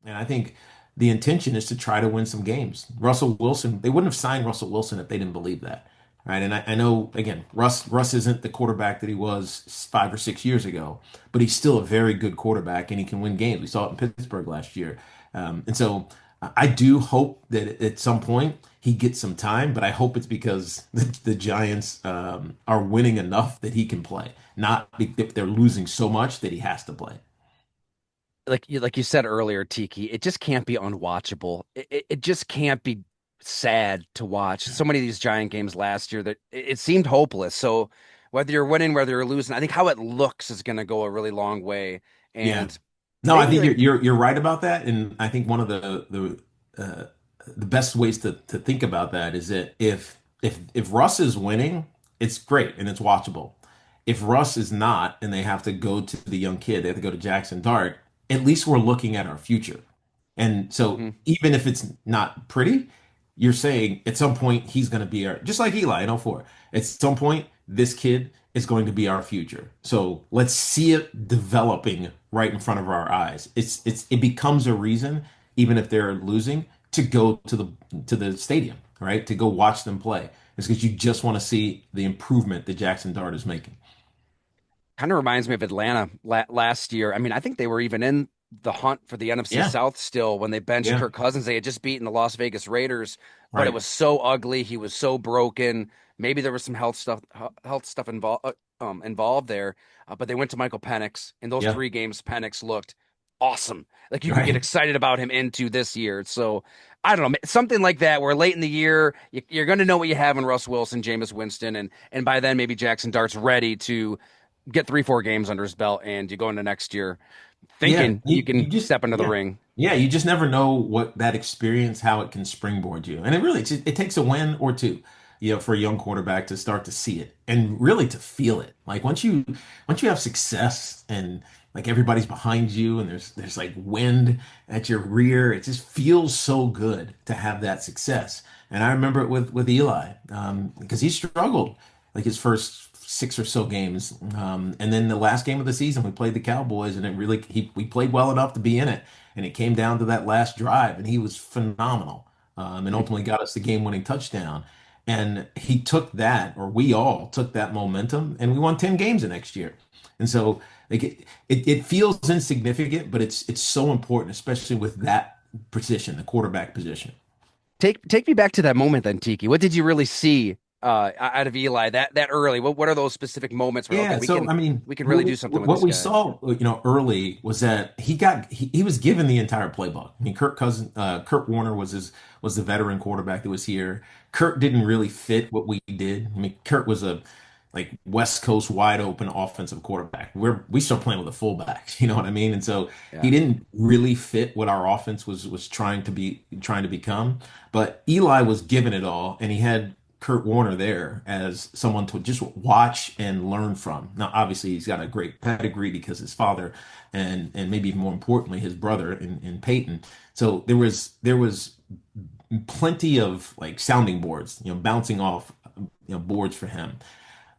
And I think the intention is to try to win some games. Russell Wilson, they wouldn't have signed Russell Wilson if they didn't believe that. Right. And I know, again, Russ isn't the quarterback that he was 5 or 6 years ago, but he's still a very good quarterback and he can win games. We saw it in Pittsburgh last year. And so I do hope that at some point he gets some time, but I hope it's because the Giants are winning enough that he can play, not if they're losing so much that he has to play. Like you said earlier, Tiki, it just can't be unwatchable. It just can't be sad to watch. So many of these Giant games last year that it seemed hopeless. So whether you're winning, whether you're losing, I think how it looks is going to go a really long way. Yeah. And No, I maybe think like you're right about that, and I think one of the best ways to think about that is that if Russ is winning, it's great and it's watchable. If Russ is not, and they have to go to the young kid, they have to go to Jackson Dart, at least we're looking at our future. And so mhm. even if it's not pretty, you're saying at some point he's going to be our, just like Eli in '04. At some point, this kid is going to be our future. So let's see it developing right in front of our eyes. It becomes a reason, even if they're losing, to go to the stadium, right? To go watch them play. It's because you just want to see the improvement that Jackson Dart is making. Kind of reminds me of Atlanta last year. I mean, I think they were even in the hunt for the NFC Yeah, South still when they benched yeah, Kirk Cousins. They had just beaten the Las Vegas Raiders, but it right. was so ugly. He was so broken. Maybe there was some health stuff involved there. But they went to Michael Penix. In those Yeah, 3 games, Penix looked awesome. Like you could get right. excited about him into this year. So I don't know, something like that. Where late in the year, you're going to know what you have in Russ Wilson, Jameis Winston, and by then maybe Jackson Dart's ready to get 3, 4 games under his belt, and you go into next year Yeah, thinking you you can just step into the yeah. ring. Yeah, you just never know what that experience, how it can springboard you. And it takes a win or two, for a young quarterback to start to see it and really to feel it. Like once you have success and like everybody's behind you and there's like wind at your rear, it just feels so good to have that success. And I remember it with Eli, because he struggled like his first 6 or so games. And then the last game of the season, we played the Cowboys, and we played well enough to be in it. And it came down to that last drive, and he was phenomenal, and Mhm. ultimately got us the game-winning touchdown. And he took that, or we all took that momentum, and we won 10 games the next year. And so like it feels insignificant, but it's so important, especially with that position, the quarterback position. Take me back to that moment then, Tiki. What did you really see out of Eli that early? What are those specific moments where okay, Yeah, so I mean, we can really do something with what this we guy? saw, early was that he was given the entire playbook. I mean, Kurt Warner was the veteran quarterback that was here. Kurt didn't really fit what we did. I mean, Kurt was a like West Coast wide open offensive quarterback. We start playing with a fullback, you know what I mean? And so he Yeah. didn't really fit what our offense was trying to become. But Eli was given it all, and he had Kurt Warner there as someone to just watch and learn from. Now, obviously, he's got a great pedigree because his father, and maybe more importantly, his brother in Peyton. So there was plenty of like sounding boards, bouncing off, boards for him.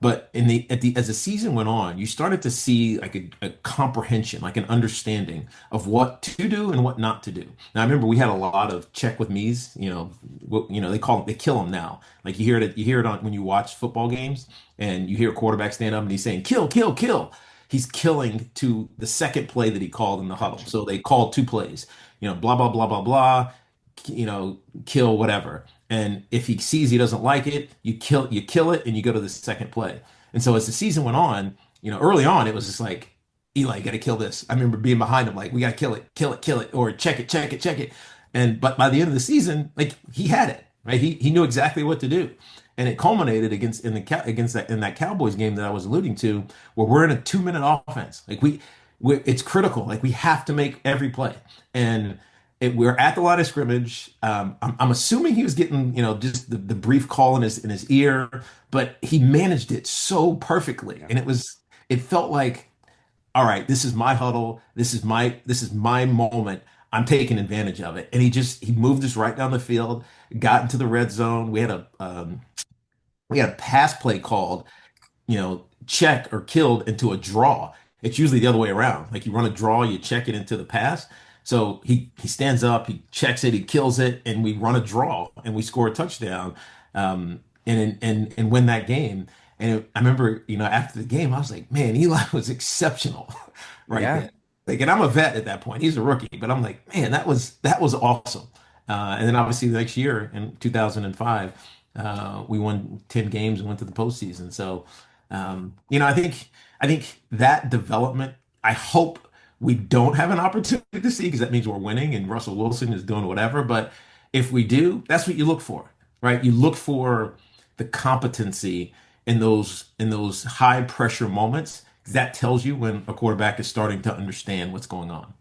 But as the season went on, you started to see like a comprehension, like an understanding of what to do and what not to do. Now, I remember we had a lot of check with me's. They kill them now. Like you hear it on when you watch football games, and you hear a quarterback stand up and he's saying kill, kill, kill. He's killing to the second play that he called in the huddle. Gotcha. So they called 2 plays. Blah blah blah blah blah, kill whatever. And if he sees he doesn't like it, you kill it and you go to the second play. And so as the season went on, early on it was just like, Eli, you got to kill this. I remember being behind him like, we got to kill it, or check it, check it, check it. And but by the end of the season, like he had it, right? He knew exactly what to do. And it culminated against that Cowboys game that I was alluding to, where we're in a 2-minute offense. Like it's critical. Like we have to make every play. And we're at the line of scrimmage. I'm assuming he was getting, just the brief call in his ear, but he managed it so perfectly, Yeah. and it felt like, all right, this is my huddle. This is my moment. I'm taking advantage of it, and he moved us right down the field, got into the red zone. We had a pass play called, check or killed into a draw. It's usually the other way around. Like you run a draw, you check it into the pass. So he stands up, he checks it, he kills it, and we run a draw and we score a touchdown, and win that game. And I remember, after the game, I was like, man, Eli was exceptional right Yeah. there. Like, and I'm a vet at that point. He's a rookie, but I'm like, man, that was awesome. And then obviously the next year in 2005, we won 10 games and went to the postseason. So, I think that development, I hope we don't have an opportunity to see because that means we're winning and Russell Wilson is doing whatever. But if we do, that's what you look for, right? You look for the competency in those high pressure moments. That tells you when a quarterback is starting to understand what's going on.